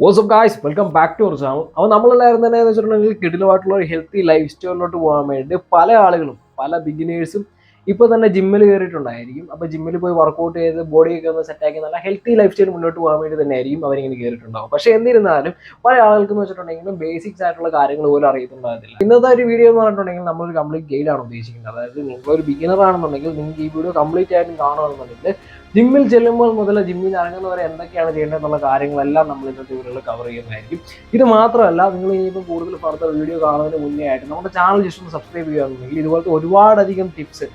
What's up guys, welcome back to our channel. അപ്പോൾ നമ്മളെല്ലാവരും തന്നെ എന്ന് വെച്ചിട്ടുണ്ടെങ്കിൽ കിടിലമായിട്ടുള്ള ഒരു ഹെൽത്തി ലൈഫ് സ്റ്റൈലിലോട്ട് പോകാൻ വേണ്ടി പല ആളുകളും പല ബിഗിനേഴ്സും ഇപ്പോൾ തന്നെ ജിമ്മിൽ കയറിയിട്ടുണ്ടായിരിക്കും. അപ്പോൾ ജിമ്മിൽ പോയി വർക്കൗട്ട് ചെയ്ത് ബോഡിയൊക്കെ ഒന്ന് സെറ്റാക്കി നല്ല ഹെൽത്തി ലൈഫ് സ്റ്റൈൽ മുന്നോട്ട് പോകാൻ വേണ്ടി തന്നെ ആയിരിക്കും അവരിങ്ങനെ കയറിയിട്ടുണ്ടാവും. പക്ഷേ എന്നിരുന്നാലും പല ആളുകൾക്ക് എന്ന് വെച്ചിട്ടുണ്ടെങ്കിലും ബേസിക്സ് ആയിട്ടുള്ള കാര്യങ്ങൾ പോലും അറിയത്തുണ്ടാകത്തില്ല. ഇന്നത്തെ ഒരു വീഡിയോ എന്ന് പറഞ്ഞിട്ടുണ്ടെങ്കിൽ നമ്മളൊരു കംപ്ലീറ്റ് ഗൈഡാണ് ഉദ്ദേശിക്കുന്നത്. അതായത് നിങ്ങളൊരു ബിഗിനർ ആണെന്നുണ്ടെങ്കിൽ നിങ്ങൾക്ക് ഈ വീഡിയോ കംപ്ലീറ്റ് ആയിട്ടും കാണുകയാണെന്നുണ്ടെങ്കിൽ ജിമ്മിൽ ചെല്ലുമ്പോൾ മുതൽ ജിമ്മിൽ നിന്ന് ഇറങ്ങുന്നവരെ എന്തൊക്കെയാണ് ചെയ്യേണ്ടതെന്നുള്ള കാര്യങ്ങളെല്ലാം നമ്മൾ ഇന്നത്തെ വീഡിയോയിൽ കവർ ചെയ്യുന്നതായിരിക്കും. ഇത് മാത്രമല്ല, നിങ്ങൾ ഇനിയിപ്പോൾ കൂടുതൽ ഫർദർ വീഡിയോ കാണുന്നതിന് മുന്നേ ആയിട്ട് നമ്മുടെ ചാനൽ ജസ്റ്റ് ഒന്ന് സബ്സ്ക്രൈബ് ചെയ്യുകയാണെന്നുണ്ടെങ്കിൽ ഇതുപോലത്തെ ഒരുപാടധികം ടിപ്സ്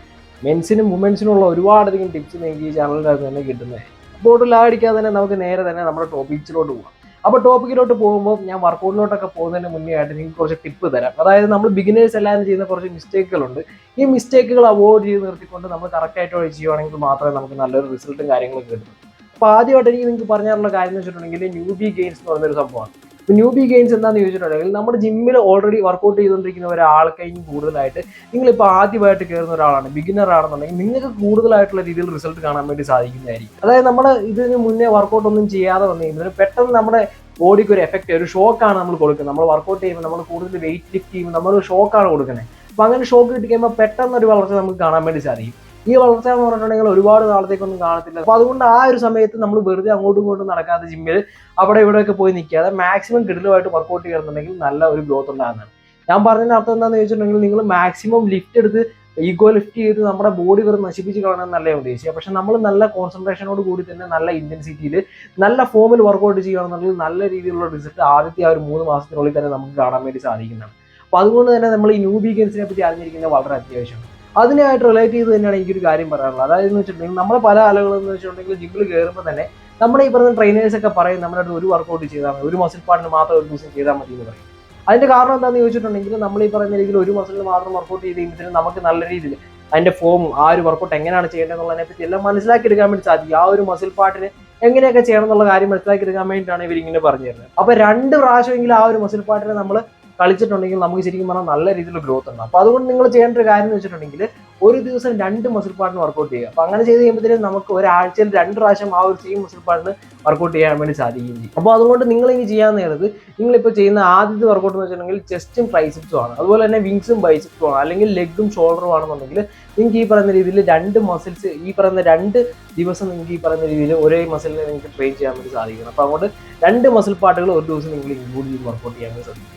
മെൻസിനും വുമൻസിനുള്ള ഒരുപാടധികം ടിപ്സ് നിങ്ങൾക്ക് ഈ ചാനലിൻ്റെ അകത്ത് തന്നെ കിട്ടുന്നതായിരിക്കും. അപ്പോൾ ലാടിക്കാതെ തന്നെ നമുക്ക് നേരെ തന്നെ നമ്മുടെ ടോപ്പിക്സിലോട്ട് പോകാം. അപ്പോൾ ടോപ്പിക്കിലോട്ട് പോകുമ്പോൾ ഞാൻ വർക്കൗട്ടിലോട്ടൊക്കെ പോകുന്നതിന് മുന്നേ ആയിട്ട് നിങ്ങൾക്ക് കുറച്ച് ടിപ്പ് തരാം. അതായത് നമ്മൾ ബിഗിനേഴ്സ് എല്ലാവരും ചെയ്യുന്ന കുറച്ച് മിസ്റ്റേക്കുകളുണ്ട്. ഈ മിസ്റ്റേക്കുകൾ അവോയ്ഡ് ചെയ്ത് നിർത്തിക്കൊണ്ട് നമ്മൾ കറക്റ്റായിട്ട് ചെയ്യുവാണെങ്കിൽ മാത്രമേ നമുക്ക് നല്ലൊരു റിസൾട്ടും കാര്യങ്ങളൊക്കെ കിട്ടും. അപ്പോൾ ആദ്യമായിട്ട് എനിക്ക് നിങ്ങൾക്ക് പറഞ്ഞു തരാനുള്ള കാര്യം എന്ന് വെച്ചിട്ടുണ്ടെങ്കിൽ ന്യൂബി ഗെയിൻസ് എന്ന് പറയുന്നൊരു സംഭവമാണ്. ഇപ്പോൾ ന്യൂബി ഗെയിൻസ് എന്താണെന്ന് ചോദിച്ചിട്ടുണ്ടെങ്കിൽ നമ്മുടെ ജിമ്മിൽ ഓൾറെഡി വർക്കൗട്ട് ചെയ്തുകൊണ്ടിരിക്കുന്ന ഒരാൾക്കഴിഞ്ഞ് കൂടുതലായിട്ട് നിങ്ങളിപ്പോൾ ആദ്യമായിട്ട് കയറുന്ന ഒരാളാണ്, ബിഗിനർ ആണെന്നുണ്ടെങ്കിൽ നിങ്ങൾക്ക് കൂടുതലായിട്ടുള്ള രീതിയിൽ റിസൾട്ട് കാണാൻ വേണ്ടി സാധിക്കുന്നതായിരിക്കും. അതായത് നമ്മൾ ഇതിന് മുന്നേ വർക്കൗട്ട് ഒന്നും ചെയ്യാതെ വന്നു കഴിഞ്ഞാൽ പെട്ടെന്ന് നമ്മുടെ ബോഡിക്ക് ഒരു എഫക്റ്റ്, ഒരു ഷോക്കാണ് നമ്മൾ കൊടുക്കുന്നത്. നമ്മൾ വർക്കൗട്ട് ചെയ്യുമ്പോൾ നമ്മൾ കൂടുതൽ വെയിറ്റ് ലിഫ്റ്റ് ചെയ്യുമ്പോൾ നമ്മൾ ഷോക്കാണ് കൊടുക്കുന്നത്. അപ്പോൾ അങ്ങനെ ഷോക്ക് കിട്ടി കഴിയുമ്പോൾ പെട്ടെന്നൊരു വളർച്ച നമുക്ക് കാണാൻ വേണ്ടി സാധിക്കും. ഈ വളർച്ച എന്ന് പറഞ്ഞിട്ടുണ്ടെങ്കിൽ ഒരുപാട് നാളത്തേക്കൊന്നും കാണത്തില്ല. അപ്പോൾ അതുകൊണ്ട് ആ ഒരു സമയത്ത് നമ്മൾ വെറുതെ അങ്ങോട്ടും ഇങ്ങോട്ടും നടക്കാതെ ജിമ്മിൽ അവിടെ ഇവിടെയൊക്കെ പോയി നിൽക്കാതെ മാക്സിമം കിടിലുമായിട്ട് വർക്കൗട്ട് ചെയ്യുന്നുണ്ടെങ്കിൽ നല്ല ഒരു ഗ്രോത്ത് ഉണ്ടാകുന്നതാണ്. ഞാൻ പറഞ്ഞതിൻ്റെ അർത്ഥം എന്താണെന്ന് ചോദിച്ചിട്ടുണ്ടെങ്കിൽ നിങ്ങൾ മാക്സിമം ലിഫ്റ്റ് എടുത്ത് ഈഗോ ലിഫ്റ്റ് ചെയ്ത് നമ്മുടെ ബോഡി വെറുതെ നശിപ്പിച്ച് കളയണം നല്ല ഉദ്ദേശിക്കുക. പക്ഷെ നമ്മൾ നല്ല കോൺസെൻട്രേഷനോട് കൂടി തന്നെ നല്ല ഇന്റൻസിറ്റിയിൽ നല്ല ഫോമിൽ വർക്കൗട്ട് ചെയ്യുകയാണെന്നുണ്ടെങ്കിൽ നല്ല രീതിയിലുള്ള റിസൾട്ട് ആദ്യത്തെ ആ ഒരു 3 മാസത്തിനുള്ളിൽ തന്നെ നമുക്ക് കാണാൻ വേണ്ടി സാധിക്കുന്നതാണ്. അപ്പോൾ അതുകൊണ്ട് തന്നെ നമ്മൾ ഈ ന്യൂ ബിഗിനേഴ്സിനെ പറ്റി അറിഞ്ഞിരിക്കുന്നത് വളരെ അത്യാവശ്യമാണ്. അതിനായിട്ട് റിലേറ്റ് ചെയ്ത് തന്നെയാണ് എനിക്കൊരു കാര്യം പറയാനുള്ളത്. അതായത് എന്ന് വെച്ചിട്ടുണ്ടെങ്കിൽ നമ്മൾ പല ആളുകളെന്ന് വെച്ചിട്ടുണ്ടെങ്കിൽ ജിമ്മിൽ കയറുമ്പോൾ തന്നെ നമ്മുടെ ഈ പറഞ്ഞ ട്രെയിനേഴ്സൊക്കെ പറയും നമ്മുടെ അടുത്ത് ഒരു വർക്കൗട്ട് ചെയ്താൽ മതി, ഒരു മസിൽ പാർട്ടിന് മാത്രം ഒരു ദിവസം ചെയ്താൽ മതി എന്ന് പറയും. അതിന്റെ കാരണം എന്താണെന്ന് ചോദിച്ചിട്ടുണ്ടെങ്കിൽ നമ്മൾ ഈ പറയുന്ന രീതിയിൽ ഒരു മസിലിന് മാത്രം വർക്കൗട്ട് ചെയ്ത് കഴിയുമ്പോഴത്തേനും നമുക്ക് നല്ല രീതിയിൽ അതിന്റെ ഫോം, ആ ഒരു വർക്കൗട്ട് എങ്ങനെയാണ് ചെയ്യേണ്ടതെന്നുള്ളതിനെ പറ്റി എല്ലാം മനസ്സിലാക്കി എടുക്കാൻ വേണ്ടി സാധിക്കും. ആ ഒരു മസിൽ പാർട്ടിന് എങ്ങനെയൊക്കെ ചെയ്യണം എന്നുള്ള കാര്യം മനസ്സിലാക്കി എടുക്കാൻ വേണ്ടിയിട്ടാണ് ഇവരിങ്ങനെ പറഞ്ഞു തരുന്നത്. അപ്പൊ 2 പ്രാവശ്യമെങ്കിലും ആ ഒരു മസിൽ പാർട്ടിനെ നമ്മൾ കളിച്ചിട്ടുണ്ടെങ്കിൽ നമുക്ക് ശരിക്കും പറഞ്ഞാൽ നല്ല രീതിയിൽ ഗ്രോത്ത് ഉണ്ട്. അപ്പോൾ അതുകൊണ്ട് നിങ്ങൾ ചെയ്യേണ്ട ഒരു കാര്യം എന്ന് വെച്ചിട്ടുണ്ടെങ്കിൽ ഒരു ദിവസം 2 മസിൽ പാർട്ടിന് വർക്കൗട്ട് ചെയ്യുക. അപ്പോൾ അങ്ങനെ ചെയ്ത് കഴിയുമ്പോഴത്തേക്കും നമുക്ക് ഒരാഴ്ചയിൽ 2 പ്രാവശ്യം ആ ഒരു സെയിം മസിൽ പാർട്ടിന് വർക്കൗട്ട് ചെയ്യാൻ വേണ്ടി സാധിക്കുകയും ചെയ്യും. അപ്പോൾ അതുകൊണ്ട് നിങ്ങൾ ഇനി ചെയ്യാൻ നേരത് നിങ്ങളിപ്പോൾ ചെയ്യുന്ന ആദ്യത്തെ വർക്കൗട്ട് എന്ന് വെച്ചിട്ടുണ്ടെങ്കിൽ ചെസ്റ്റും ട്രൈസെപ്സും ആണ്, അതുപോലെ തന്നെ വിങ്സും ബൈസെപ്സും ആണ്, അല്ലെങ്കിൽ ലെഗും ഷോൾഡറും ആണെന്നുണ്ടെങ്കിൽ നിങ്ങൾക്ക് ഈ പറയുന്ന രീതിയിൽ 2 മസിൽസ് ഈ പറയുന്ന 2 ദിവസം നിങ്ങൾക്ക് ഈ പറയുന്ന രീതിയിൽ ഒരേ മസിലിനെ നിങ്ങൾക്ക് ട്രെയിൻ ചെയ്യാൻ വേണ്ടി സാധിക്കണം. അപ്പോൾ അതുകൊണ്ട് 2 മസിൽ പാർട്ടുകൾ ഒരു ദിവസം നിങ്ങൾ ഇൻക്ലൂഡ് ചെയ്ത് വർക്കൗട്ട് ചെയ്യാൻ വേണ്ടി സാധിക്കും.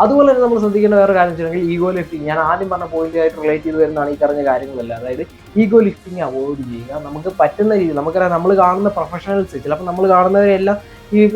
അതുപോലെ തന്നെ നമ്മൾ ശ്രദ്ധിക്കേണ്ട വേറെ കാര്യം വെച്ചിട്ടുണ്ടെങ്കിൽ ഈഗോ ലിഫ്റ്റിംഗ്. ഞാൻ ആദ്യം പറഞ്ഞ പോയിന്റായിട്ട് റിലേറ്റ് ചെയ്ത് വരുന്നതാണ് ഈ പറഞ്ഞ കാര്യങ്ങളല്ല. അതായത് ഈഗോ ലിഫ്റ്റിംഗ് അവോയ്ഡ് ചെയ്യുക. നമുക്ക് പറ്റുന്ന രീതി, നമുക്കറിയാം നമ്മൾ കാണുന്ന പ്രൊഫഷണൽസ്, ചിലപ്പോൾ നമ്മൾ കാണുന്നവരെല്ലാം ഈ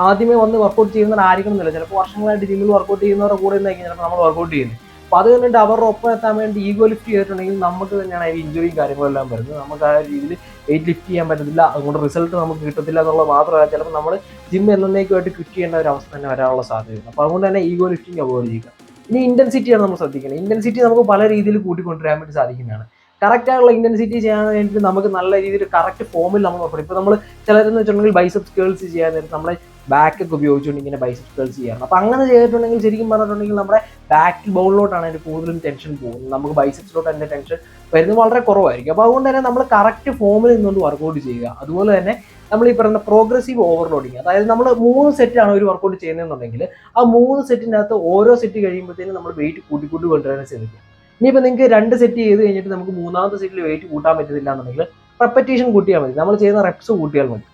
ആദ്യമേ വന്ന് വർക്കൗട്ട് ചെയ്യുന്നവരായിരിക്കണം എന്നില്ല. ചിലപ്പോൾ വർഷങ്ങളായിട്ട് ജിമ്മിൽ വർക്കൗട്ട് ചെയ്യുന്നവരുടെ കൂടെ നിന്നായിരിക്കും ചിലപ്പോൾ നമ്മൾ വർക്കൗട്ട് ചെയ്യുന്നത്. അപ്പോൾ അത് കണ്ടിട്ട് അവരുടെ ഒപ്പം എത്താൻ വേണ്ടി ഈഗോ ലിഫ്റ്റ് ചെയ്തിട്ടുണ്ടെങ്കിൽ നമുക്ക് തന്നെയാണ് അതിൽ ഇഞ്ചുറിയും കാര്യങ്ങളെല്ലാം വരുന്നത്. നമുക്ക് ആ രീതിയിൽ വെയിറ്റ് ലിഫ്റ്റ് ചെയ്യാൻ പറ്റത്തില്ല, അതുകൊണ്ട് റിസൾട്ട് നമുക്ക് കിട്ടത്തില്ല എന്നുള്ളത് മാത്രമല്ല, ചിലപ്പോൾ നമ്മൾ ജിം എന്നേക്കുമായിട്ട് ക്വിറ്റ് ചെയ്യേണ്ട ഒരു അവസ്ഥ തന്നെ വരാനുള്ള സാധ്യതയുണ്ട്. അപ്പോൾ അതുകൊണ്ട് തന്നെ ഈഗോ ലിഫ്റ്റിംഗ് അവോയ്ഡ് ചെയ്യുക. ഇനി ഇന്റൻസിറ്റിയാണ് നമ്മൾ ശ്രദ്ധിക്കുന്നത്. ഇന്റൻസിറ്റി നമുക്ക് പല രീതിയിൽ കൂട്ടിക്കൊണ്ടുവരാൻ വേണ്ടി സാധിക്കുന്നതാണ്. കറക്റ്റ് ആയിട്ടുള്ള ഇന്റൻസിറ്റി ചെയ്യാൻ വേണ്ടിയിട്ട് നമുക്ക് നല്ല രീതിയിൽ കറക്റ്റ് ഫോമിൽ നമ്മൾ നോക്കണം. ഇപ്പോൾ നമ്മൾ ചിലരെന്ന് വെച്ചിട്ടുണ്ടെങ്കിൽ ബൈസെപ്സ് കേൾസ് ചെയ്യാൻ നേരത്ത് നമ്മളെ ബാക്കൊക്കെ ഉപയോഗിച്ചുകൊണ്ട് ഇങ്ങനെ ബൈസെപ്സ് കേൾസ് ചെയ്യണം. അപ്പോൾ അങ്ങനെ ചെയ്തിട്ടുണ്ടെങ്കിൽ ശരിക്കും പറഞ്ഞിട്ടുണ്ടെങ്കിൽ നമ്മുടെ ബാക്ക് ബോളിലോട്ടാണ് അതിൻ്റെ കൂടുതലും ടെൻഷൻ പോകുന്നത്. നമുക്ക് ബൈസെപ്സിലോട്ട് അതിൻ്റെ ടെൻഷൻ വരുന്നത് വളരെ കുറവായിരിക്കും. അപ്പോൾ അതുകൊണ്ട് തന്നെ നമ്മൾ കറക്റ്റ് ഫോമിൽ നിന്നുകൊണ്ട് വർക്കൗട്ട് ചെയ്യുക. അതുപോലെ തന്നെ നമ്മൾ ഈ പറയുന്ന പ്രോഗ്രസീവ് ഓവർലോഡിങ്, അതായത് നമ്മൾ 3 സെറ്റാണ് ഒരു വർക്കൗട്ട് ചെയ്യുന്നതെന്നുണ്ടെങ്കിൽ ആ 3 സെറ്റിൻ്റെ അകത്ത് ഓരോ സെറ്റ് കഴിയുമ്പോഴത്തേനും നമ്മൾ വെയിറ്റ് കൂട്ടി കൊണ്ടുവരാൻ ശ്രമിക്കും. ഇനിയിപ്പോൾ നിങ്ങൾക്ക് 2 സെറ്റ് ചെയ്ത് കഴിഞ്ഞിട്ട് നമുക്ക് 3ാമത്തെ സെറ്റിൽ വെയിറ്റ് കൂട്ടാൻ പറ്റത്തില്ല എന്നുണ്ടെങ്കിൽ റെപ്പറ്റീഷൻ കൂട്ടിയാൽ മതി, നമ്മൾ ചെയ്യുന്ന റെപ്സ് കൂട്ടിയാൽ മതി.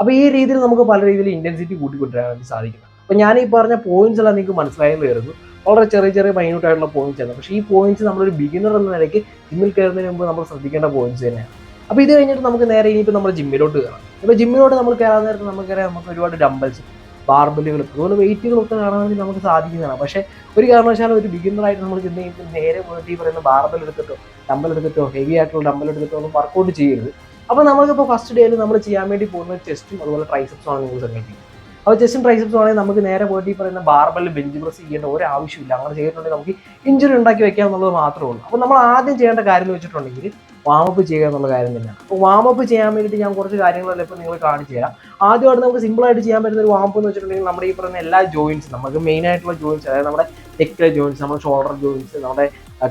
അപ്പോൾ ഈ രീതിയിൽ നമുക്ക് പല രീതിയിൽ ഇന്റൻസിറ്റി കൂട്ടിക്കൊണ്ടുവരാൻ വേണ്ടി സാധിക്കണം. അപ്പോൾ ഞാൻ ഈ പറഞ്ഞ പോയിന്റ്സ് എല്ലാം നിങ്ങൾക്ക് മനസ്സിലായെന്ന് വരുന്നു. വളരെ ചെറിയ മൈന്യൂട്ട് ആയിട്ടുള്ള പോയിന്റ്സ് ആണ്. പക്ഷേ ഈ പോയിന്റ്സ് നമ്മളൊരു ബിഗിനർ എന്ന നിലയ്ക്ക് ജിമ്മിൽ കയറുന്നതിന് മുമ്പ് നമ്മൾ ശ്രദ്ധിക്കേണ്ട പോയിന്റ്സ് തന്നെയാണ്. അപ്പോൾ ഇത് കഴിഞ്ഞിട്ട് നമുക്ക് നേരെ ഇനിയിപ്പോൾ നമ്മൾ ജിമ്മിലോട്ട് കയറാം. ഇപ്പോൾ ജിമ്മിലോട്ട് നമ്മൾ കയറാൻ നേരത്ത് നമുക്കറിയാം നമുക്ക് ഒരുപാട് ഡംബൽസ്, ബാർബലുകൾ, അതുപോലെ വെയിറ്റുകളൊക്കെ കാണാൻ വേണ്ടി നമുക്ക് സാധിക്കുന്നതാണ്. പക്ഷേ ഒരു കാരണവശാലും ഒരു ബിഗിനറായിട്ട് നമ്മൾ ചെന്ന് കഴിഞ്ഞാൽ നേരെ പോയിട്ട് ഈ പറയുന്ന ബാർബൽ എടുത്തിട്ടോ ഡംബൽ എടുത്തിട്ടോ ഹെവി ആയിട്ടുള്ള ഡംബൽ എടുത്തിട്ടോ ഒന്നും വർക്കൗട്ട് ചെയ്യരുത്. അപ്പോൾ നമുക്കിപ്പോൾ ഫസ്റ്റ് ഡേയിൽ നമ്മൾ ചെയ്യാൻ വേണ്ടി പോകുന്നത് ചെസ്റ്റും അതുപോലെ ട്രൈസെപ്സും ആണ് നിങ്ങൾ സങ്കല്പിക്കുന്നത്. അപ്പോൾ ചെസ്റ്റും ട്രൈസെപ്സും ആണെങ്കിൽ നമുക്ക് നേരെ പോയിട്ട് ഈ പറയുന്ന ബാർബലിൽ ബെഞ്ച് പ്രസ് ചെയ്യേണ്ട ഒരു ആവശ്യമില്ല. അങ്ങനെ ചെയ്തിട്ടുണ്ടെങ്കിൽ നമുക്ക് ഇഞ്ചുറി ഉണ്ടാക്കി വെക്കാം എന്നുള്ളത് മാത്രമേ ഉള്ളൂ. അപ്പോൾ നമ്മൾ ആദ്യം ചെയ്യേണ്ട കാര്യം എന്ന് വെച്ചിട്ടുണ്ടെങ്കിൽ വാമപ്പ് ചെയ്യുക എന്നുള്ള കാര്യം തന്നെയാണ്. അപ്പോൾ വാമപ്പ് ചെയ്യാൻ വേണ്ടിയിട്ട് ഞാൻ കുറച്ച് കാര്യങ്ങളെല്ലാം ഇപ്പോൾ നിങ്ങൾ കാണിച്ചു തരാം. ആദ്യമായിട്ട് നമുക്ക് സിമ്പിളായിട്ട് ചെയ്യാൻ പറ്റുന്ന ഒരു വാമപ്പ് എന്ന് വെച്ചിട്ടുണ്ടെങ്കിൽ നമ്മുടെ ഈ പറയുന്ന എല്ലാ ജോയിൻസും, നമുക്ക് മെയിൻ ആയിട്ടുള്ള ജോയിൻസ്, അതായത് നമ്മുടെ നെക്ക് ജോയിൻസ്, നമ്മുടെ ഷോൾഡർ ജോയിൻസ്, നമ്മുടെ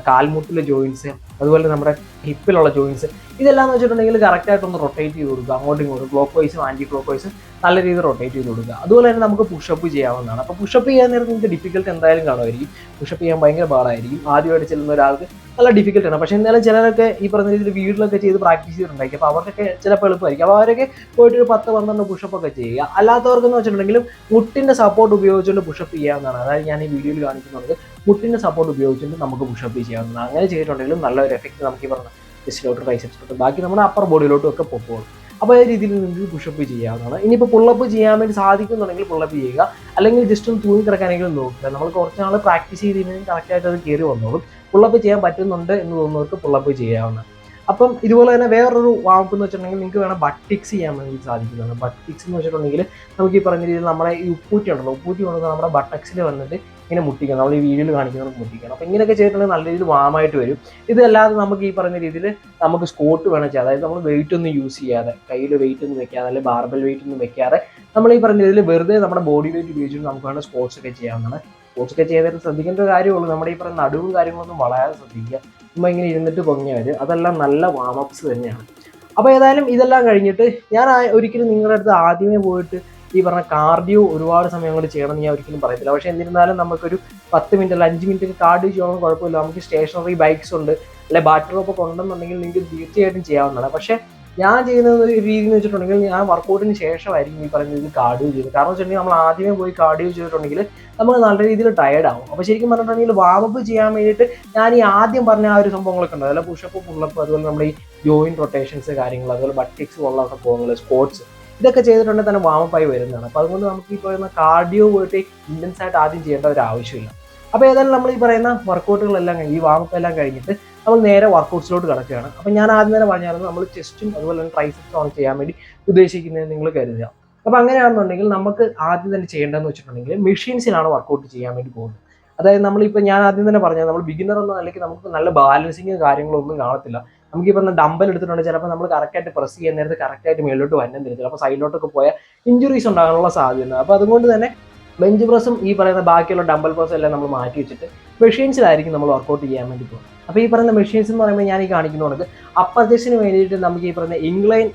കാൽമുട്ടിലെ ജോയിൻസ്, അതുപോലെ നമ്മുടെ ഹിപ്പിലുള്ള ജോയിൻസ്, ഇതെല്ലാം എന്ന് വെച്ചിട്ടുണ്ടെങ്കിൽ കറക്റ്റായിട്ടൊന്ന് റൊട്ടേറ്റ് ചെയ്ത് കൊടുക്കുക, അങ്ങോട്ടും ഇങ്ങോട്ടും ക്ലോക്ക് വൈസും ആൻറ്റി ക്ലോക്ക് വൈസും നല്ല രീതിയിൽ റൊട്ടേറ്റ് ചെയ്ത് കൊടുക്കുക. അതുപോലെ തന്നെ നമുക്ക് പുഷപ്പ് ചെയ്യാവുന്നതാണ്. അപ്പോൾ പുഷപ്പ് ചെയ്യാൻ നേരത്തെ നിങ്ങൾക്ക് ഡിഫിക്കൽട്ട് എന്തായാലും കാണുമായിരിക്കും. പുഷപ്പ് ചെയ്യാൻ ഭയങ്കര പാടായിരിക്കും. ആദ്യമായിട്ട് ചെല്ലുന്ന ഒരാൾക്ക് നല്ല ഡിഫിക്കൽട്ടാണ്. പക്ഷേ എന്നാലും ചിലരൊക്കെ ഈ പറഞ്ഞ രീതിയിൽ വീട്ടിലൊക്കെ ചെയ്ത് പ്രാക്ടീസ് ചെയ്തിട്ടുണ്ടായിരിക്കും. അപ്പോൾ അവർക്കൊക്കെ ചിലപ്പോൾ എളുപ്പമായിരിക്കും. അപ്പോൾ അവരൊക്കെ പോയിട്ട് ഒരു 10-12 പുഷപ്പൊക്കെ ചെയ്യുക. അല്ലാത്തവർക്കെന്ന് വെച്ചിട്ടുണ്ടെങ്കിലും മുട്ടിൻ്റെ സപ്പോർട്ട് ഉപയോഗിച്ചുകൊണ്ട് പുഷപ്പ് ചെയ്യാവുന്നതാണ്. അതായത് ഞാൻ ഈ വീഡിയോയിൽ കാണിക്കുന്നത് മുട്ടിൻ്റെ സപ്പോർട്ട് ഉപയോഗിച്ചുകൊണ്ട് നമുക്ക് പുഷപ്പ് ചെയ്യാവുന്നതാണ്. അങ്ങനെ ചെയ്തിട്ടുണ്ടെങ്കിലും നല്ലൊരു എഫക്റ്റ് നമുക്ക് ഈ പറഞ്ഞ ചെസ്റ്റിലോട്ട്, ട്രൈസെപ്സിലോട്ട്, ബാക്കി നമ്മുടെ അപ്പർ ബോഡിയിലോട്ടും ഒക്കെ പൊക്കോളും. അപ്പോൾ ആ രീതിയിൽ നിങ്ങൾക്ക് പുഷപ്പ് ചെയ്യാവുന്നതാണ്. ഇനിയിപ്പോൾ പുള്ളപ്പ് ചെയ്യാൻ വേണ്ടി സാധിക്കുന്നുണ്ടെങ്കിൽ പുള്ളപ്പ് ചെയ്യുക, അല്ലെങ്കിൽ ജസ്റ്റ് ഒന്ന് തൂങ്ങി കിടക്കാനെങ്കിലും നോക്കുക. നമ്മൾ കുറച്ച് നാൾ പ്രാക്ടീസ് ചെയ്ത് കഴിഞ്ഞാൽ കറക്റ്റായിട്ട് അത് കയറി വന്നോളും. പുള്ളപ്പ് ചെയ്യാൻ പറ്റുന്നുണ്ട് എന്ന് തോന്നുന്നവർക്ക് പുള്ളപ്പ് ചെയ്യാവുന്നതാണ്. അപ്പം ഇതുപോലെ തന്നെ വേറൊരു വാമപ്പ് എന്ന് വെച്ചിട്ടുണ്ടെങ്കിൽ നിങ്ങൾക്ക് വേണം ബട്ട് കിക്സ് ചെയ്യാൻ വേണ്ടി സാധിക്കുന്നതാണ്. ബട്ട് കിക്സ് എന്ന് വെച്ചിട്ടുണ്ടെങ്കിൽ നമുക്ക് ഈ പറഞ്ഞ രീതിയിൽ നമ്മുടെ ഈ ഉപ്പൂറ്റി ഉണ്ടല്ലോ, ഉപ്പൂറ്റി കൊണ്ടുവന്ന് നമ്മുടെ ബട്ടക്സിൽ വന്നിട്ട് ഇങ്ങനെ മുട്ടിക്കണം. നമ്മൾ ഈ വീഡിയോയിൽ കാണിക്കുന്നവർക്ക് മുട്ടിക്കണം. അപ്പോൾ ഇങ്ങനെയൊക്കെ ചെയ്തിട്ടുണ്ടെങ്കിൽ നല്ല രീതിയിൽ വാമായിട്ട് വരും. ഇതല്ലാതെ നമുക്ക് ഈ പറഞ്ഞ രീതിയിൽ നമുക്ക് സ്കോട്ട് വേണം ചെയ്യാം. അതായത് നമ്മൾ വെയിറ്റ് ഒന്നും യൂസ് ചെയ്യാതെ, കയ്യിൽ വെയിറ്റ് ഒന്നും വെക്കാതെ, അല്ലെങ്കിൽ ബാർബൽ വെയിറ്റ് ഒന്നും വെക്കാതെ നമ്മൾ ഈ പറഞ്ഞ രീതിയിൽ വെറുതെ നമ്മുടെ ബോഡി വെയിറ്റ് ഉപയോഗിച്ചിട്ട് നമുക്ക് വേണം സ്കോട്ട്സ് ഒക്കെ ചെയ്യാവുന്നതാണ്. സ്കോട്ട്സ് ഒക്കെ ചെയ്തിട്ട് ശ്രദ്ധിക്കേണ്ട ഒരു കാര്യമുള്ളൂ, നമ്മുടെ ഈ പറഞ്ഞ നടുവും കാര്യങ്ങളൊന്നും വളരാതെ ശ്രദ്ധിക്കുക. നമ്മൾ ഇങ്ങനെ ഇരുന്നിട്ട് പൊങ്ങിയാൽ മതി. അതെല്ലാം നല്ല വാമപ്സ് തന്നെയാണ്. അപ്പോൾ ഏതായാലും ഇതെല്ലാം കഴിഞ്ഞിട്ട് ഞാൻ ഒരിക്കലും നിങ്ങളുടെ അടുത്ത് ആദ്യമേ പോയിട്ട് ഈ പറഞ്ഞ കാർഡിയോ ഒരുപാട് സമയം കൊണ്ട് ചെയ്യണമെന്ന് ഞാൻ ഒരിക്കലും പറയത്തില്ല. പക്ഷേ എന്നിരുന്നാലും നമുക്കൊരു 10 മിനിറ്റ് അല്ല 5 മിനിറ്റ് കാർഡിയോ ചെയ്യണമെന്ന് കുഴപ്പമില്ല. നമുക്ക് സ്റ്റേഷനറി ബൈക്സ് ഉണ്ട്, അല്ലെ ബാറ്ററി റോപ്പ് ഒക്കെ ഉണ്ടെന്നുണ്ടെങ്കിൽ നിങ്ങൾക്ക് തീർച്ചയായിട്ടും ചെയ്യാവുന്നതാണ്. പക്ഷേ ഞാൻ ചെയ്യുന്ന ഒരു രീതി എന്ന് വെച്ചിട്ടുണ്ടെങ്കിൽ ഞാൻ വർക്കൗട്ടിന് ശേഷമായിരിക്കും ഈ പറയുന്നത് കാർഡിയോ ചെയ്യുന്നത്. കാരണം വെച്ചിട്ടുണ്ടെങ്കിൽ നമ്മൾ ആദ്യമേ പോയി കാർഡിയോ ചെയ്തിട്ടുണ്ടെങ്കിൽ നമ്മൾ നല്ല രീതിയിൽ ടയർഡ് ആവും. അപ്പോൾ ശരിക്കും പറഞ്ഞിട്ടുണ്ടെങ്കിൽ വാമപ്പ് ചെയ്യാൻ വേണ്ടിയിട്ട് ഞാൻ ഈ ആദ്യം പറഞ്ഞ ആ ഒരു സംഭവങ്ങളൊക്കെ ഉണ്ട്, അതുപോലെ പുഷപ്പ്, പുള്ളപ്പ്, അതുപോലെ നമ്മുടെ ഈ ജോയിൻറ്റ് റൊട്ടേഷൻസ് കാര്യങ്ങൾ, അതുപോലെ ബട്ട് കിക്സ് പോലുള്ള സംഭവങ്ങൾ, സ്കോട്ട്സ്, ഇതൊക്കെ ചെയ്തിട്ടുണ്ടെങ്കിൽ തന്നെ വാമപ്പായി വരുന്നതാണ്. അപ്പോൾ അതുകൊണ്ട് നമുക്ക് ഈ പറയുന്ന കാർഡിയോ പോയിട്ട് ഇൻറ്റൻസ് ആയിട്ട് ആദ്യം ചെയ്യേണ്ട ഒരു ആവശ്യമില്ല. അപ്പോൾ ഏതായാലും നമ്മൾ ഈ പറയുന്ന വർക്കൗട്ടുകളെല്ലാം കഴിഞ്ഞ്, ഈ വാമപ്പ് എല്ലാം കഴിഞ്ഞിട്ട് നമ്മൾ നേരെ വർക്കൗട്ട്സിലോട്ട് കിടക്കുകയാണ്. അപ്പോൾ ഞാൻ ആദ്യം തന്നെ പറഞ്ഞായിരുന്നു നമ്മൾ ചെസ്റ്റും അതുപോലെ തന്നെ ട്രൈസെപ്സും ആണ് ചെയ്യാൻ വേണ്ടി ഉദ്ദേശിക്കുന്നത് നിങ്ങൾ കരുതുക. അപ്പോൾ അങ്ങനെയാണെന്നുണ്ടെങ്കിൽ നമുക്ക് ആദ്യം തന്നെ ചെയ്യേണ്ടതെന്ന് വെച്ചിട്ടുണ്ടെങ്കിൽ മെഷീൻസിലാണ് വർക്കൗട്ട് ചെയ്യാൻ വേണ്ടി പോകുന്നത്. അതായത് നമ്മളിപ്പോൾ ഞാൻ ആദ്യം തന്നെ പറഞ്ഞത് നമ്മൾ ബിഗിനർ എന്ന നിലയ്ക്ക് നമുക്ക് നല്ല ബാലൻസിങ് കാര്യങ്ങളൊന്നും കാണത്തില്ല. നമുക്ക് ഈ പറഞ്ഞ ഡമ്പൽ എടുത്തിട്ടുണ്ടെങ്കിൽ ചിലപ്പോൾ നമ്മൾ കറക്റ്റായിട്ട് പ്രസ് ചെയ്യാൻ നേരത്ത് കറക്റ്റായിട്ട് മേലോട്ട് വരണം തരും, ചിലപ്പോൾ സൈഡിലോട്ടൊക്കെ പോയാൽ ഇഞ്ചുറീസ് ഉണ്ടാകാനുള്ള സാധ്യത. അപ്പോൾ അതുകൊണ്ട് തന്നെ ബെഞ്ച് പ്രസ്സും ഈ പറയുന്ന ബാക്കിയുള്ള ഡമ്പൽ പ്രസ്സും എല്ലാം നമ്മൾ മാറ്റി വെച്ചിട്ട് മെഷീൻസിലായിരിക്കും നമ്മൾ വർക്കൗട്ട് ചെയ്യാൻ വേണ്ടി പോകുന്നത്. അപ്പോൾ ഈ പറയുന്ന മെഷീൻസ് എന്ന് പറയുമ്പോൾ ഞാൻ ഈ കാണിക്കുന്നതുകൊണ്ട് അപ്പർ ചെസ്റ്റിന് വേണ്ടിയിട്ട് നമുക്ക് ഈ പറയുന്ന ഇംഗ്ലൈൻ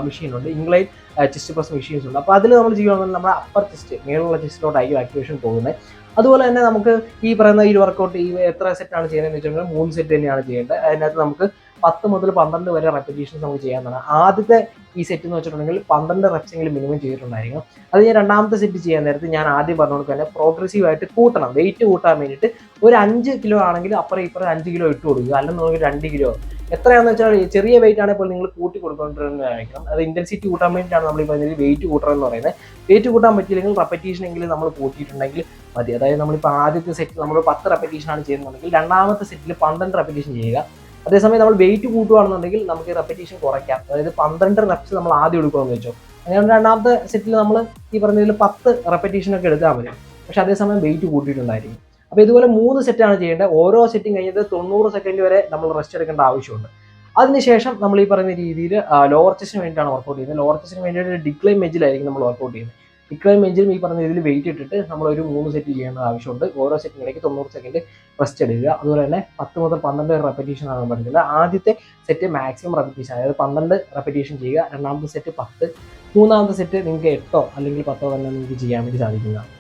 മെഷീനുണ്ട്, ഇംഗ്ലൈൻ ചെസ്റ്റ് പ്രസ് മെഷീൻസ് ഉണ്ട്. അപ്പോൾ അതിൽ നമ്മൾ ചെയ്യുകയാണെങ്കിൽ നമ്മുടെ അപ്പർ ചെസ്റ്റ്, മേലുള്ള ചെസ്റ്റിലോട്ടായിരിക്കും ആക്ടിവേഷൻ പോകുന്നത്. അതുപോലെ തന്നെ നമുക്ക് ഈ പറയുന്ന ഈ വർക്കൗട്ട് ഈ എത്ര സെറ്റാണ് ചെയ്യുന്നതെന്ന് വെച്ചിട്ടുണ്ടെങ്കിൽ 3 സെറ്റ് തന്നെയാണ് ചെയ്യേണ്ടത്. അതിനകത്ത് നമുക്ക് 10 മുതൽ 12 വരെ റെപ്പിറ്റേഷൻസ് നമുക്ക് ചെയ്യാവുന്നതാണ്. ആദ്യത്തെ ഈ സെറ്റ് എന്ന് വെച്ചിട്ടുണ്ടെങ്കിൽ 12 റെപ്സ് എങ്കിലും മിനിമം ചെയ്തിട്ടുണ്ടായിരിക്കും. അത് ഞാൻ രണ്ടാമത്തെ സെറ്റ് ചെയ്യാൻ നേരത്ത് ഞാൻ ആദ്യം പറഞ്ഞുകൊണ്ട് തന്നെ പ്രോഗ്രസീവായിട്ട് കൂട്ടണം, വെയിറ്റ് കൂട്ടാൻ വേണ്ടിയിട്ട് ഒരു 5 കിലോ ആണെങ്കിൽ അപ്പുറം ഇപ്പുറം 5 കിലോ ഇട്ട് കൊടുക്കുക, അല്ലെങ്കിൽ 2 കിലോ എത്രയാണെന്ന് വെച്ചാൽ ചെറിയ വെയിറ്റ് ആണെങ്കിൽ നിങ്ങൾ കൂട്ടി കൊടുക്കേണ്ടതായിരിക്കണം. അത് ഇന്റൻസിറ്റി കൂട്ടാൻ വേണ്ടിയിട്ടാണ് നമ്മൾ ഈ പറഞ്ഞത് വെയിറ്റ് കൂട്ടണം എന്ന് പറയുന്നത്. വെയിറ്റ് കൂട്ടാൻ പറ്റിയില്ലെങ്കിൽ റെപ്പറ്റീഷൻ എങ്കിലും നമ്മൾ കൂട്ടിയിട്ടുണ്ടെങ്കിൽ മതി. അതായത് നമ്മളിപ്പോൾ ആദ്യത്തെ സെറ്റ് നമ്മൾ 10 റെപ്പറ്റീഷനാണ് ചെയ്യുന്നുണ്ടെങ്കിൽ രണ്ടാമത്തെ സെറ്റിൽ 12 റെപ്പറ്റീഷൻ ചെയ്യുക. അതേസമയം നമ്മൾ വെയിറ്റ് കൂട്ടുകയാണെന്നുണ്ടെങ്കിൽ നമുക്ക് റെപ്പറ്റീഷൻ കുറയ്ക്കാം. അതായത് 12 റെപ്സ് നമ്മൾ ആദ്യം എടുക്കുകയെന്ന് വെച്ചോ, അങ്ങനെ രണ്ടാമത്തെ സെറ്റിൽ നമ്മൾ ഈ പറഞ്ഞതിൽ 10 റെപ്പറ്റീഷനൊക്കെ എടുത്താൽ മതി. പക്ഷെ അതേസമയം വെയിറ്റ് കൂട്ടിയിട്ടുണ്ടായിരിക്കും. അപ്പോൾ ഇതുപോലെ 3 സെറ്റാണ് ചെയ്യേണ്ടത്. ഓരോ സെറ്റും കഴിഞ്ഞിട്ട് 90 സെക്കൻഡ് വരെ നമ്മൾ റെസ്റ്റ് എടുക്കേണ്ട ആവശ്യമുണ്ട്. അതിനുശേഷം നമ്മൾ ഈ പറയുന്ന രീതിയിൽ ലോവർ ചെസ്റ്റിന് വേണ്ടിയിട്ടാണ് വർക്കൗട്ട് ചെയ്യുന്നത്. ലോവർ ചെസ്റ്റിന് വേണ്ടിയിട്ട് ഡിക്ലൈൻ ബെഞ്ചിലായിരിക്കും നമ്മൾ വർക്കൗട്ട് ചെയ്യുന്നത്. ഡിക്ലൈൻ ബെഞ്ചിലും ഈ പറഞ്ഞ രീതിയിൽ വെയിറ്റ് ഇട്ടിട്ട് നമ്മൾ ഒരു 3 സെറ്റ് ചെയ്യേണ്ട ആവശ്യമുണ്ട്. ഓരോ സെറ്റിനിടയ്ക്ക് 90 സെക്കൻഡ് റെസ്റ്റ് എടുക്കുക. അതുപോലെ തന്നെ 10 മുതൽ 12 റെപ്പറ്റീഷൻ ആണ് പറയുന്നത്. ആദ്യത്തെ സെറ്റ് മാക്സിമം റെപ്പറ്റീഷൻ, അതായത് 12 റെപ്പറ്റീഷൻ ചെയ്യുക. രണ്ടാമത്തെ സെറ്റ് 10, മൂന്നാമത്തെ സെറ്റ് നിങ്ങൾക്ക് 8 അല്ലെങ്കിൽ 10 തന്നെ നിങ്ങൾക്ക് ചെയ്യാൻ വേണ്ടി സാധിക്കുന്നതാണ്.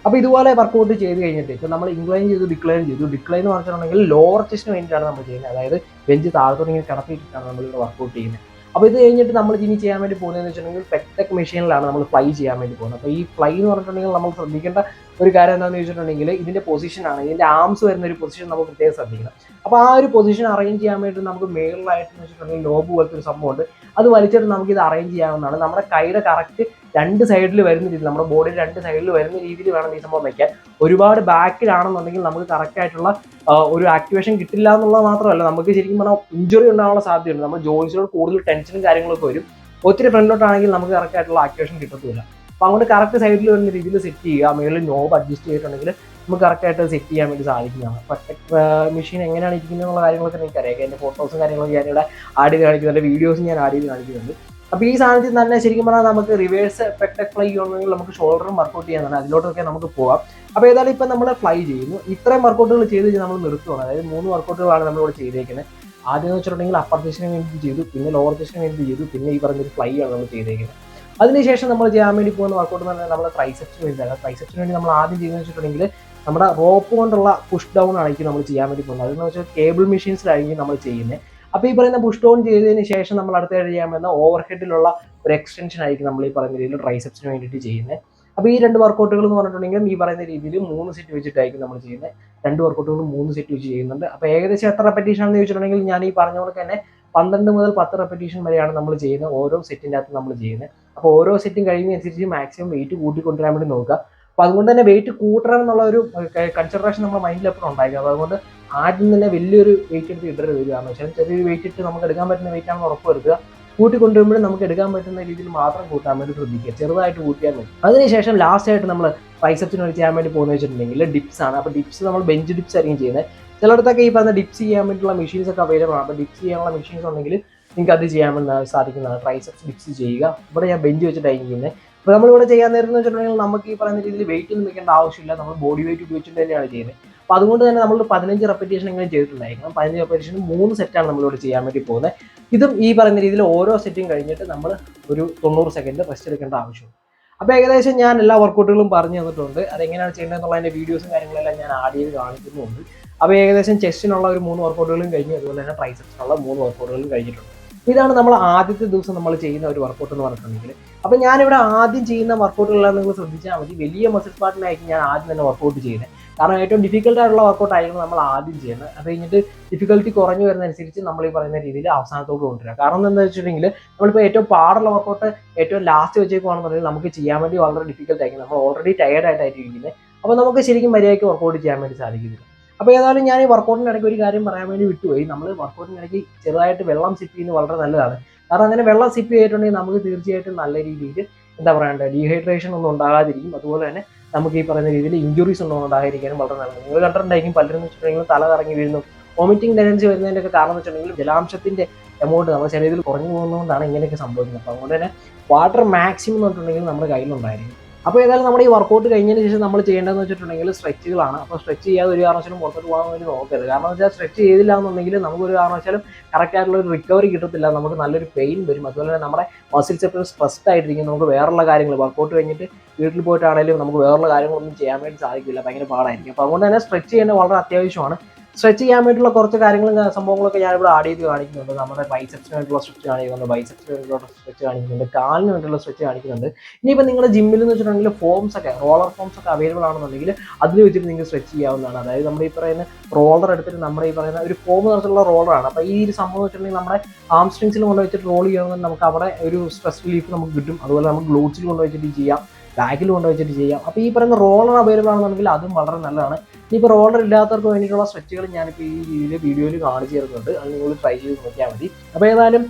അപ്പോൾ ഇതുപോലെ വർക്കൗട്ട് ചെയ്ത് കഴിഞ്ഞിട്ട് ഇപ്പോൾ നമ്മൾ ഇൻക്ലൈൻ ചെയ്തു, ഡിക്ലൈൻ ചെയ്തു. ഡിക്ലൈൻ എന്ന് പറഞ്ഞിട്ടുണ്ടെങ്കിൽ ലോവർ ചെസ്റ്റിന് വേണ്ടിയിട്ടാണ് നമ്മൾ ചെയ്യുന്നത്. അതായത് ബെഞ്ച് താഴത്തോട്ട് ഇങ്ങനെ കിടത്തിയിട്ടാണ് നമ്മളിവിടെ വർക്കൗട്ട് ചെയ്യുന്നത്. അപ്പോൾ ഇത് കഴിഞ്ഞിട്ട് നമ്മൾ ഇനി ചെയ്യാൻ വേണ്ടി പോകുന്നതെന്ന് വെച്ചിട്ടുണ്ടെങ്കിൽ പെക്ടെക് മെഷീനിലാണ് നമ്മൾ ഫ്ലൈ ചെയ്യാൻ വേണ്ടി പോകുന്നത്. അപ്പോൾ ഈ ഫ്ലൈ എന്ന് പറഞ്ഞിട്ടുണ്ടെങ്കിൽ നമ്മൾ ശ്രദ്ധിക്കേണ്ട ഒരു കാര്യം എന്താണെന്ന് വെച്ചിട്ടുണ്ടെങ്കിൽ ഇതിൻ്റെ പൊസിഷനാണ്, ഇതിൻ്റെ ആംസ് വരുന്ന ഒരു പൊസിഷൻ നമുക്ക് പ്രത്യേകം ശ്രദ്ധിക്കണം. അപ്പോൾ ആ ഒരു പൊസിഷൻ അറേഞ്ച് ചെയ്യാൻ വേണ്ടി നമുക്ക് മേളിലായിട്ട് വെച്ചിട്ടുണ്ടെങ്കിൽ നോബ് പോലത്തെ ഒരു സംഭവമുണ്ട്. അത് വലിച്ചിട്ട് നമുക്ക് ഇത് അറേഞ്ച് ചെയ്യാവുന്നതാണ്. നമ്മുടെ കൈയുടെ കറക്റ്റ് 2 സൈഡിൽ വരുന്ന രീതിയിൽ, നമ്മുടെ ബോഡിയുടെ 2 സൈഡിൽ വരുന്ന രീതിയിൽ വേണം ഈ സംഭവം വയ്ക്കാൻ. ഒരുപാട് ബാക്കിലാണെന്നുണ്ടെങ്കിൽ നമുക്ക് കറക്റ്റ് ആയിട്ടുള്ള ഒരു ആക്ടിവേഷൻ കിട്ടില്ല എന്നുള്ളത് മാത്രമല്ല, നമുക്ക് ശരിക്കും പറഞ്ഞാൽ ഇഞ്ചുറി ഉണ്ടാകാനുള്ള സാധ്യതയുണ്ട്. നമ്മൾ ജോയിൻസിനോട് കൂടുതൽ ടെൻഷനും കാര്യങ്ങളൊക്കെ വരും. ഒത്തിരി ഫ്രണ്ടിലോട്ടാണെങ്കിൽ നമുക്ക് കറക്റ്റ് ആയിട്ടുള്ള ആക്ടിവേഷൻ കിട്ടത്തില്ല. അപ്പോൾ അതുകൊണ്ട് കറക്റ്റ് സൈഡിൽ വരുന്ന രീതിയിൽ സെറ്റ് ചെയ്യുക. മേളിൽ നോബ് അഡ്ജസ്റ്റ് ചെയ്തിട്ടുണ്ടെങ്കിൽ നമുക്ക് കറക്റ്റായിട്ട് സെറ്റ് ചെയ്യാൻ വേണ്ടി സാധിക്കുന്നതാണ്. പെർഫെക്റ്റ് മെഷീൻ എങ്ങനെയാണ് ഇരിക്കുന്നത് എന്നുള്ള കാര്യങ്ങളൊക്കെ എനിക്കറിയാം. എൻ്റെ ഫോട്ടോസും കാര്യങ്ങളൊക്കെ ഞാനിവിടെ ആഡ് ചെയ്ത് കാണിക്കുന്നുണ്ട്, വീഡിയോസും ഞാൻ ആഡ് ചെയ്ത് കാണിക്കുന്നുണ്ട്. അപ്പോൾ ഈ സാധനത്തിൽ തന്നെ ശരിക്കും പറഞ്ഞാൽ നമുക്ക് റിവേഴ്സ് പെക്ടക് ഫ്ലൈ ചെയ്യണമെങ്കിൽ നമുക്ക് ഷോൾഡറും വർക്കൗട്ട് ചെയ്യാനാണ്, അതിലോട്ടൊക്കെ നമുക്ക് പോകാം. അപ്പോൾ ഏതായാലും ഇപ്പം നമ്മൾ ഫ്ലൈ ചെയ്യുന്നു. ഇത്രയും വർക്കൗട്ടുകൾ ചെയ്ത് നമ്മൾ നിർത്തുകയാണ്. അതായത് 3 വർക്കൗട്ടുകളാണ് നമ്മളിവിടെ ചെയ്തേക്കുന്നത്. ആദ്യം എന്ന് വെച്ചിട്ടുണ്ടെങ്കിൽ അപ്പർ ചെസ്റ്റിന് വേണ്ടി ചെയ്തു, പിന്നെ ലോവർ ചെസ്റ്റിന് വേണ്ടി ചെയ്തു, പിന്നെ ഈ പറഞ്ഞൊരു ഫ്ലൈ ആണ് നമ്മൾ ചെയ്തേക്കുന്നത്. അതിനുശേഷം നമ്മൾ ചെയ്യാൻ വേണ്ടി പോകുന്ന വർക്കൗട്ട് എന്ന് പറഞ്ഞാൽ നമ്മുടെ ട്രൈസെപ്സിന് വേണ്ടിയാണ്. ട്രൈസെപ്സിന് വേണ്ടി നമ്മൾ ആദ്യം ചെയ്യുന്നത് വെച്ചിട്ടുണ്ടെങ്കിൽ നമ്മുടെ റോപ്പ് കൊണ്ടുള്ള പുഷ് ഡൗൺ ആയിരിക്കും നമ്മൾ ചെയ്യാൻ വേണ്ടി പോകുന്നത്. അതെന്ന് വെച്ചാൽ കേബിൾ മെഷീൻസിലായിരിക്കും നമ്മൾ ചെയ്യുന്നത്. അപ്പോൾ ഈ പറയുന്ന പുഷ് ഡൗൺ ചെയ്തതിന് ശേഷം നമ്മൾ അടുത്തായിട്ട് ചെയ്യാൻ പറ്റുന്ന ഓവർ ഹെഡിലുള്ള ഒരു എക്സ്റ്റൻഷൻ ആയിരിക്കും നമ്മൾ ഈ പറയുന്ന രീതിയിൽ ട്രൈസെപ്സിന് വേണ്ടിയിട്ട് ചെയ്യുന്നത്. അപ്പോൾ ഈ 2 വർക്കൗട്ടുകൾ എന്ന് പറഞ്ഞിട്ടുണ്ടെങ്കിൽ ഈ പറയുന്ന രീതിയിൽ 3 സെറ്റ് വെച്ചിട്ടായിരിക്കും നമ്മൾ ചെയ്യുന്നത്. 2 വർക്കൗട്ടുകളും 3 സെറ്റ് വെച്ച് ചെയ്യുന്നുണ്ട്. അപ്പോൾ ഏകദേശം എത്ര റെപ്പറ്റീഷൻ ആണെന്ന് ചോദിച്ചിട്ടുണ്ടെങ്കിൽ ഞാൻ ഈ പറഞ്ഞ പോലെ തന്നെ 12 മുതൽ 10 റെപ്പറ്റീഷൻ വരെയാണ് നമ്മൾ ചെയ്യുന്നത്. ഓരോ സെറ്റിൻ്റെ അകത്ത് നമ്മൾ ചെയ്യുന്നത്. അപ്പോൾ ഓരോ സെറ്റും കഴിയുന്നതനുസരിച്ച് മാക്സിമം വെയിറ്റ് കൂട്ടിക്കൊണ്ടുവരാൻ വേണ്ടി നോക്കുക. അപ്പോൾ അതുകൊണ്ട് തന്നെ വെയിറ്റ് കൂട്ടണം എന്നുള്ള ഒരു കൺസിഡറേഷൻ നമ്മുടെ മൈൻഡിൽ എപ്പോഴും ഉണ്ടായിരിക്കും. അപ്പോൾ അതുകൊണ്ട് ആദ്യം തന്നെ വലിയൊരു വെയിറ്റ് എടുത്ത് ഇടരുത് വരിക എന്ന് വെച്ചാൽ ചെറിയൊരു വെയിറ്റ് ഇട്ട് നമുക്ക് എടുക്കാൻ പറ്റുന്ന വെയിറ്റ് ആണെന്ന് ഉറപ്പ് വരുത്തുക. കൂട്ടിക്കൊണ്ടുവരുമ്പോഴും നമുക്ക് എടുക്കാൻ പറ്റുന്ന രീതിയിൽ മാത്രം കൂട്ടാൻ വേണ്ടി ശ്രദ്ധിക്കുക, ചെറുതായിട്ട് കൂട്ടിയാൽ മതി. അതിനുശേഷം ലാസ്റ്റ് ആയിട്ട് നമ്മൾ ട്രൈസെപ്സിന് വേണ്ടി ചെയ്യാൻ വേണ്ടി പോകുന്നത് വെച്ചിട്ടുണ്ടെങ്കിൽ ഡിപ്സ് ആണ്. അപ്പോൾ ഡിപ്സ് നമ്മൾ ബെഞ്ച് ഡിപ്സ് ആയിരിക്കും ചെയ്യുന്നത്. ചിലയിടത്തൊക്കെ ഈ പറഞ്ഞ ഡിപ്സ് ചെയ്യാൻ വേണ്ടിയിട്ടുള്ള മെഷീൻസ് ഒക്കെ അവൈലബിൾ ആണ്. അപ്പോൾ ഡിപ്സ് ചെയ്യാനുള്ള മെഷീൻസ് ഉണ്ടെങ്കിൽ നിങ്ങൾക്ക് അത് ചെയ്യാൻ വേണ്ടി സാധിക്കുന്നതാണ്. ട്രൈസെപ്സ് ഡിപ്സ് ചെയ്യുക. ഇവിടെ ഞാൻ ബെഞ്ച് വെച്ചിട്ടായിരിക്കും ചെയ്യുന്നത്. അപ്പോൾ നമ്മളിവിടെ ചെയ്യാൻ നേരം എന്ന് വെച്ചിട്ടുണ്ടെങ്കിൽ നമുക്ക് ഈ പറയുന്ന രീതിയിൽ വെയിറ്റ് ഒന്നും വെക്കേണ്ട ആവശ്യമില്ല, നമ്മൾ ബോഡി വെയിറ്റ് ഉപയോഗിച്ചിട്ട് തന്നെയാണ് ചെയ്യുന്നത്. അപ്പോൾ അതുകൊണ്ട് തന്നെ നമ്മൾ 15 റെപ്പറ്റീഷൻ എങ്ങനെ ചെയ്തിട്ടുണ്ടായിരിക്കണം. 15 റെപ്പറ്റീഷൻ 3 സെറ്റാണ് നമ്മളിവിടെ ചെയ്യാൻ വേണ്ടി പോകുന്നത്. ഇതും ഈ പറയുന്ന രീതിയിൽ ഓരോ സെറ്റും കഴിഞ്ഞിട്ട് നമ്മൾ ഒരു 90 സെക്കൻഡ് റെസ്റ്റ് എടുക്കേണ്ട ആവശ്യമുണ്ട്. അപ്പോൾ ഏകദേശം ഞാൻ എല്ലാ വർക്കൗട്ടുകളും പറഞ്ഞു തന്നിട്ടുണ്ട്. അതെങ്ങനെയാണ് ചെയ്യേണ്ടതെന്നുള്ളതിൻ്റെ വീഡിയോസും കാര്യങ്ങളെല്ലാം ഞാൻ ആഡ് ചെയ്ത് കാണിക്കുന്നുണ്ട്. അപ്പോൾ ഏകദേശം ചെസ്റ്റിനുള്ള ഒരു 3 വർക്കൗട്ടുകളും കഴിഞ്ഞു, അതുപോലെ തന്നെ ട്രൈസെപ്സിനുള്ള 3 വർക്കൗട്ടുകളും കഴിഞ്ഞിട്ടുണ്ട്. ഇതാണ് നമ്മൾ ആദ്യത്തെ ദിവസം നമ്മൾ ചെയ്യുന്ന ഒരു വർക്കൗട്ട് എന്ന് പറഞ്ഞിട്ടുണ്ടെങ്കിൽ. അപ്പോൾ ഞാനിവിടെ ആദ്യം ചെയ്യുന്ന വർക്കൗട്ടുകളെല്ലാം നിങ്ങൾ ശ്രദ്ധിച്ചാൽ മതി. വലിയ മസിൽ പാർട്ടിനായിരിക്കും ഞാൻ ആദ്യം തന്നെ വർക്കൗട്ട് ചെയ്യുന്നത്. കാരണം ഏറ്റവും ഡിഫിക്കൽട്ട് ആയിട്ടുള്ള വർക്കൗട്ട് ആയിരിക്കും നമ്മൾ ആദ്യം ചെയ്യുന്നത്. അത് കഴിഞ്ഞിട്ട് ഡിഫിക്കൽട്ടി കുറഞ്ഞു വരുന്നതനുസരിച്ച് നമ്മൾ ഈ പറയുന്ന രീതിയിൽ അവസാനത്തോട് കൊണ്ടുവരിക. കാരണം എന്താണെന്ന് വെച്ചിട്ടുണ്ടെങ്കിൽ നമ്മളിപ്പോൾ ഏറ്റവും പാടുള്ള വർക്കൗട്ട് ഏറ്റവും ലാസ്റ്റ് വെച്ചേക്കുവാണെന്നുണ്ടെങ്കിൽ നമുക്ക് ചെയ്യാൻ വേണ്ടി വളരെ ഡിഫിക്കൽട്ട് ആയിരിക്കും. നമ്മൾ ഓൾറെഡി ടയേർഡായിട്ടായിരിക്കും ഇരിക്കുന്നത്. അപ്പോൾ നമുക്ക് ശരിക്കും മര്യാദയ്ക്ക് വർക്കൗട്ട് ചെയ്യാൻ വേണ്ടി സാധിക്കുന്നില്ല. അപ്പോൾ ഏതായാലും ഞാൻ ഈ വർക്കൗട്ടിൻ്റെ ഇടയ്ക്ക് ഒരു കാര്യം പറയാൻ വേണ്ടി വിട്ടുപോയി. നമ്മൾ വർക്കൗട്ടിൻ്റെ ഇടയ്ക്ക് ചെറുതായിട്ട് വെള്ളം സിപ്പ് ചെയ്യുന്നത് വളരെ നല്ലതാണ്. കാരണം അങ്ങനെ വെള്ളം സിപ്പ് ചെയ്തിട്ടുണ്ടെങ്കിൽ നമുക്ക് തീർച്ചയായിട്ടും നല്ല രീതിയിൽ എന്താ പറയണ്ടേ ഡീഹൈഡ്രേഷൻ ഒന്നും ഉണ്ടാകാതിരിക്കും. അതുപോലെ തന്നെ നമുക്ക് ഈ പറയുന്ന രീതിയിൽ ഇഞ്ചുറീസ് ഒന്നും ഉണ്ടാകാതിരിക്കാനും വളരെ നല്ലത്. നിങ്ങൾ കണ്ടിട്ടുണ്ടായിരിക്കും പലരും വെച്ചിട്ടുണ്ടെങ്കിൽ തല കറങ്ങി വീഴുന്നു, വോമിറ്റിംഗ് ടെൻഡൻസി വരുന്നതിൻ്റെയൊക്കെ കാരണം എന്ന് വെച്ചിട്ടുണ്ടെങ്കിൽ ജലാംശത്തിൻ്റെ എമൗണ്ട് നമ്മുടെ ശരീരത്തിൽ കുറഞ്ഞു പോകുന്നതുകൊണ്ടാണ് ഇങ്ങനെയൊക്കെ സംഭവിക്കുന്നത്. അപ്പോൾ അതുകൊണ്ട് തന്നെ വാട്ടർ മാക്സിമം എന്ന് പറഞ്ഞിട്ടുണ്ടെങ്കിൽ നമ്മുടെ കയ്യിലുണ്ടായിരിക്കും. അപ്പോൾ ഏതായാലും നമ്മുടെ ഈ വർക്കൗട്ട് കഴിഞ്ഞതിന് ശേഷം നമ്മൾ ചെയ്യേണ്ടതെന്ന് വെച്ചിട്ടുണ്ടെങ്കിൽ സ്ട്രെച്ചുകളാണ്. അപ്പോൾ സ്ട്രെച്ച് ചെയ്യാതെ ഒരു കാരണവശാലും പുറത്തോട്ട് പോകാൻ വേണ്ടി നോക്കരുത്. കാരണം എന്ന് വെച്ചാൽ സ്ട്രെച്ച് ചെയ്തില്ല എന്നുണ്ടെങ്കിൽ നമുക്കൊരു കാരണവശാലും കറക്റ്റ് ആയിട്ടുള്ള ഒരു റിക്കവറി കിട്ടത്തില്ല, നമുക്ക് നല്ലൊരു പെയിൻ വരും. അതുപോലെ തന്നെ നമ്മുടെ മസിൽസ് എപ്പോഴും സ്ട്രെസ്ഡ് ആയിട്ടിരിക്കും. നമുക്ക് വേറെയുള്ള കാര്യങ്ങൾ വർക്കൗട്ട് കഴിഞ്ഞിട്ട് വീട്ടിൽ പോയിട്ടാണെങ്കിലും നമുക്ക് വേറെയുള്ള കാര്യങ്ങളൊന്നും ചെയ്യാൻ വേണ്ടി സാധിക്കില്ല, ഭയങ്കര പാടായിരിക്കും. അപ്പോൾ അതുകൊണ്ട് തന്നെ സ്ട്രെച്ച് ചെയ്യേണ്ടത് വളരെ അത്യാവശ്യമാണ്. സ്ട്രെച്ച് ചെയ്യാൻ വേണ്ടിയിട്ടുള്ള കുറച്ച് കാര്യങ്ങളും സംഭവങ്ങളൊക്കെ ഞാനിവിടെ ആഡ് ചെയ്ത് കാണിക്കുന്നുണ്ട്. നമ്മുടെ ബൈസെപ്സിന് വേണ്ടിയുള്ള സ്ട്രെച്ച് കാണിക്കുന്നുണ്ട്, ബൈസെപ്സിന് വേണ്ടിയുള്ള സ്ട്രെച്ച് കാണിക്കുന്നുണ്ട്, കാലിന് വേണ്ടിയുള്ള സ്ട്രെച്ച് കാണിക്കുന്നുണ്ട്. ഇനിയിപ്പോൾ നിങ്ങളുടെ ജിമ്മിൽ എന്ന് വെച്ചിട്ടുണ്ടെങ്കിൽ ഫോംസ് ഒക്കെ റോളർ ഫോംസ് ഒക്കെ അവൈലബിൾ ആണെന്നുണ്ടെങ്കിൽ അതിൽ വെച്ചിട്ട് നിങ്ങൾക്ക് സ്ട്രെച്ച് ചെയ്യാവുന്നതാണ്. അതായത് നമ്മുടെ ഈ പറയുന്ന റോളർ എടുത്തിട്ട് നമ്മുടെ ഈ പറയുന്ന ഒരു ഫോം നിറച്ചുള്ള റോളറാണ്. അപ്പോൾ ഈ ഒരു സംഭവം വെച്ചിട്ടുണ്ടെങ്കിൽ നമ്മുടെ ഹാംസ്ട്രിങ്സിൽ കൊണ്ട് വെച്ചിട്ട് റോൾ ചെയ്യുകയാണെങ്കിൽ നമുക്ക് അവിടെ ഒരു സ്ട്രെസ് റിലീഫ് നമുക്ക് കിട്ടും. അതുപോലെ നമുക്ക് ഗ്ലൂട്ട്സിൽ കൊണ്ട് വെച്ചിട്ട് ചെയ്യാം, ബാക്കിൽ കൊണ്ട് വെച്ചിട്ട് ചെയ്യാം. അപ്പോൾ ഈ പറയുന്ന റോളർ അവൈലബിൾ ആണെന്നുണ്ടെങ്കിൽ അതും വളരെ നല്ലതാണ്. ഇനിയിപ്പോൾ റോളർ ഇല്ലാത്തവർക്ക് വേണ്ടിയിട്ടുള്ള സ്ട്രെച്ചുകൾ ഞാനിപ്പോൾ ഈ വീഡിയോയിൽ കാണിച്ചു തരുന്നുണ്ട്, അത് നിങ്ങൾ ട്രൈ ചെയ്ത് നോക്കിയാൽ മതി. അപ്പോൾ ഏതായാലും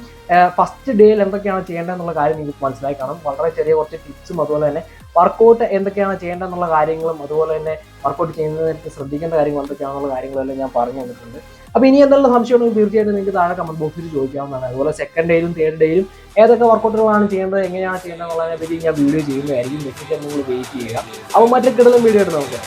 ഫസ്റ്റ് ഡേയിൽ എന്തൊക്കെയാണ് ചെയ്യേണ്ടതെന്നുള്ള കാര്യം നിങ്ങൾക്ക് മനസ്സിലായി കാണും. വളരെ ചെറിയ കുറച്ച് ടിപ്സും അതുപോലെ തന്നെ വർക്കൗട്ട് എന്തൊക്കെയാണ് ചെയ്യേണ്ടതെന്നുള്ള കാര്യങ്ങളും അതുപോലെ തന്നെ വർക്കൗട്ട് ചെയ്യുന്നതിന് ശ്രദ്ധിക്കേണ്ട കാര്യങ്ങൾ എന്തൊക്കെയാണെന്നുള്ള കാര്യങ്ങളെല്ലാം ഞാൻ പറഞ്ഞു തന്നിട്ടുണ്ട്. അപ്പോൾ ഇനി എന്തെല്ലാം സംശയമുണ്ടെങ്കിൽ തീർച്ചയായിട്ടും നിങ്ങൾക്ക് താഴെ കമന്റ് ബോക്സിൽ ചോദിക്കാവുന്നതാണ്. അതുപോലെ സെക്കൻഡ് ഡേയിലും തേർഡ് ഡേയിലും ഏതൊക്കെ വർക്കൗട്ടുകളാണ് ചെയ്യേണ്ടത്, എങ്ങനെയാണ് ചെയ്യേണ്ടത് എന്നുള്ളതിനെ പറ്റി ഞാൻ വീഡിയോ ചെയ്യുന്നതായിരിക്കും. നിങ്ങൾ വെയിറ്റ് ചെയ്യുക. അപ്പോൾ മറ്റൊരു കിടലും വീഡിയോ ആയിട്ട് നമുക്ക്